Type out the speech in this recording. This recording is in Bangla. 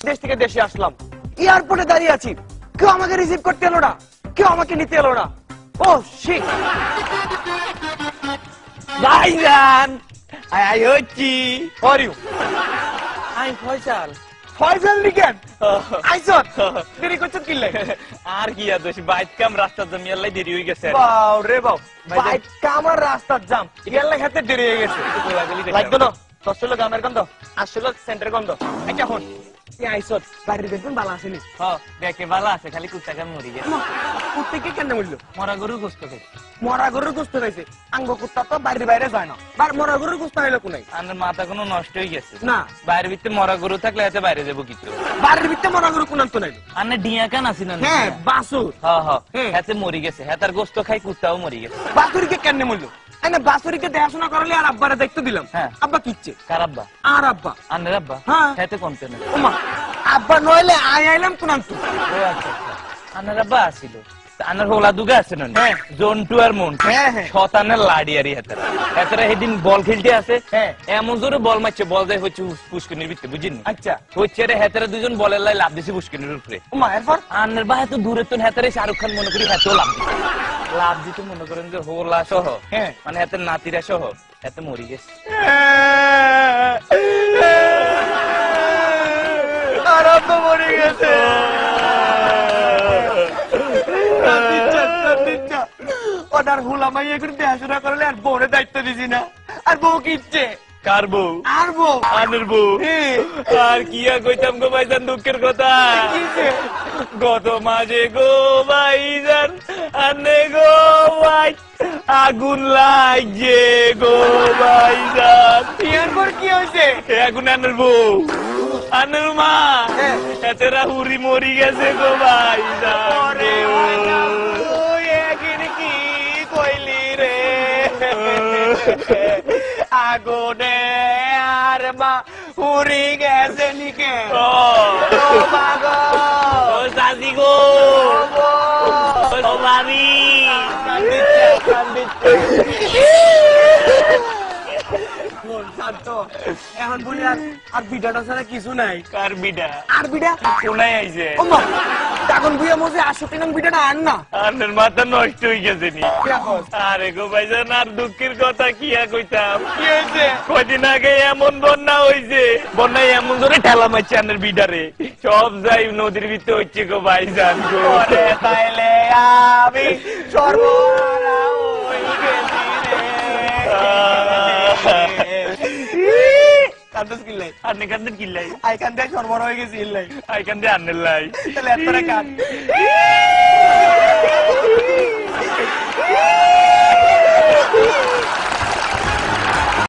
দেশ থেকে দেশে আসলাম, এয়ারপোর্টে দাঁড়িয়ে আছি, কেউ আমাকে রিসিভ করতে এলো না, কেউ আমাকে নিতে এলো না। ও শিট। ভাইজান আই হচ্ছি। Are you? আমি ফয়সাল। ফয়সাল নিকেন আইছত দেরি করছত কি লাগে? আর কি আর দোষ, বাইক কাম রাস্তা জমিয়াল্লাই দেরি হয়ে গেছে। বাও রে বাও, বাইক কামার রাস্তার জাম ইয়াল্লা খেতে দেরি হয়ে গেছে। লাগতো না তসল গামের গন্ধ, আসলে সেন্টার গন্ধ। আচ্ছা হন তুই আইছত বাড়ির বেতন ভালো আসেনি? হ্যাঁ দেখে ভালো আছে, খালি কুত্তা কাম মরি গেছে। কুত্তে কি কেন মরলো? মরা গরু গোস্ত খাই। মরা গরুর গোস্ত খাইছে? আঙ্গ কুত্তা তো বাড়ির বাইরে যায় না, মরা গরুর গোস্ত হইলো কোনাই? আমার মাথা কোনো নষ্ট হয়ে গেছে না বাইরের ভিতরে মরা গরু থাকলে এতে বাইরে যাবো কিছু। বাড়ির ভিতরে মরা গরু কোন তো নাই? আনে ডিয়া কান আসি না? হ্যাঁ বাসুর। হ্যাঁ হ্যাঁ এতে মরি গেছে, হেতার গোস্ত খাই কুত্তাও মরি গেছে। বাসুরিকে কেন মরলো? না বাসুরিকে দেখাশোনা করলে আর আব্বারে দেখতে দিলাম। হ্যাঁ আব্বা কিচ্ছে? কার আব্বা? আর আব্বা? আনের আব্বা? হ্যাঁ হেতে কোনতে না। ওমা আব্বা নইলে আইলাম কোন তো? ও আচ্ছা আনের আব্বা আসিল। আনার হোলা দুগা আছে না? হ্যাঁ জন্টু আর মন শতানের লাড়িয়ারি হেতারা হেতারা সেদিন বল খেলতে আছে। এমন জোরে বল মারছে, বল যায় হচ্ছে পুষ্করিনীর ভিতরে, বুঝিনি? আচ্ছা হচ্ছে রে হেতারা দুজন বলের লাই লাভ দিছে পুষ্করিনীর উপরে। ওমা এরপর আনের বা এত দূরে তো হেতারে শাহরুখ খান মনে করি হেতেও লাভ দিতে মনে করেন যে হোলা সহ মানে হেতের নাতিরা সহ হেতে মরি গেছে। আর আব্বা মরে গেছে। ওটার হুলামাই এখন দেখাশোনা করলে আর বউরে দায়িত্ব দিছি না। আর বউ কি ইচ্ছে? কার বউ? আর বউ আনের বউ। আর কি আর কইতাম গো ভাইজান দুঃখের কথা। গত মাঝে গো ভাইজান আনে গো ভাই আগুন লাগছে গো ভাইজান। এরপর কি হয়েছে? আগুন আনের বউ আনের মা এতেরা হুরি মরি গেছে গো ভাইজান। কি কইলি রে? আগুনে আর মা উড়ি গেছে নিকে। ও সাজি গো বাড়ি এখন বলি আর বিডাটা ছাড়া কিছু নাই। কার বিডা? আর বিডা কোনায় আইছে? তখন বুঝে মজে 68 নং বিডাটা আন না। আনের মাথা নষ্ট হয়ে গেছে নি। আরে গো ভাইজান আর দুঃখের কথা কি আর কইতাম। কি হয়েছে? কয়দিন আগে এমন বন্যা হয়েছে, বন্যায় এমন ধরে ঠেলা মারছে আনের বিডারে, সব যাই নদীর ভিতরে হচ্ছে গো ভাইজান গো। তাইলে আমি সর্বহারা হয়ে গেছি রে। কান্দস কিল্লাই? আনে কান্দেন কিল্লাই? আই কান্দে সর্বহারা হয়ে গেছি ইল্লাই। আই কান্দে আনের লাই। তাহলে এতটা কান